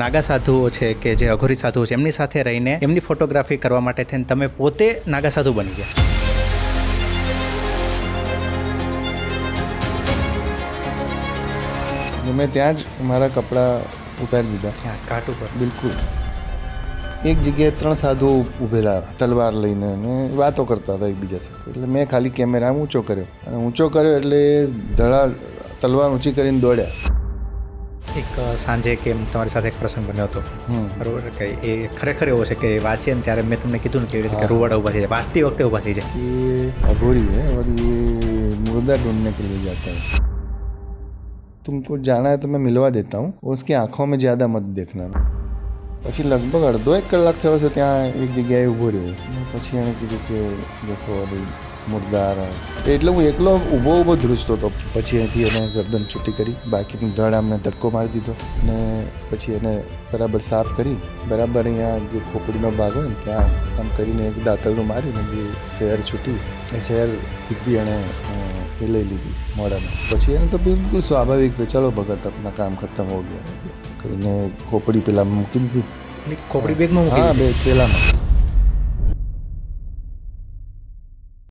નાગા સાધુઓ છે કે જે અઘોરી સાધુઓ છે એમની સાથે રહીને એમની ફોટોગ્રાફી કરવા માટે થઈને તમે પોતે નાગા સાધુ બની ગયા. મેં ત્યાં જ મારા કપડાં ઉતારી દીધા ઘાટ ઉપર. બિલકુલ. એક જગ્યાએ 3 સાધુઓ ઊભેલા તલવાર લઈને અને વાતો કરતા હતા એકબીજા સાથે. એટલે મેં ખાલી કેમેરા ઊંચો કર્યો અને ઊંચો કર્યો એટલે ધડા તલવાર ઊંચી કરીને દોડ્યા. એક સાંજે કે તમારી સાથે એક પ્રસંગ બન્યો હતો બરોબર કે એ ખરેખર એવો છે કે વાંચીએ ને ત્યારે મેં તમને કીધું ને કેવી રીતે કે રૂવાડા ઊભા થઈ જાય, વાંચતી વખતે ઊભા થઈ જાય. ये अघोरी है और ये मुर्दा ढूंढने के लिए जाता है. तुमको जाना है तो मैं मिलवा देता हूँ और उसकी आँखों में ज़्यादा मत देखना. પછી લગભગ અડધો 1 કલાક થયો છે ત્યાં એક જગ્યાએ ઊભો રહ્યો. પછી એણે કીધું કે દેખો ભાઈ મુર્દાર. એટલે હું એકલો ઊભો ધ્રુજતો હતો. પછી અહીંથી એને ગરદન છૂટી કરી, બાકીની ધડ આમને ધક્કો મારી દીધો અને પછી એને બરાબર સાફ કરી, બરાબર અહીંયા જે ખોપડીનો ભાગ હોય ને ત્યાં આમ કરીને એક દાંતરડું મારીને જે શહેર છૂટી એ શહેર સીધી એણે એ લઈ લીધી મોઢામાં. પછી એને તો બિલકુલ સ્વાભાવિક કે ચલો ભગત આપના કામ ખતમ હો ગયા કરીને ખોપડી પેલા મૂકી દીધી. ખોપડી બેગમાં મૂકી હા, બે પેલામાં.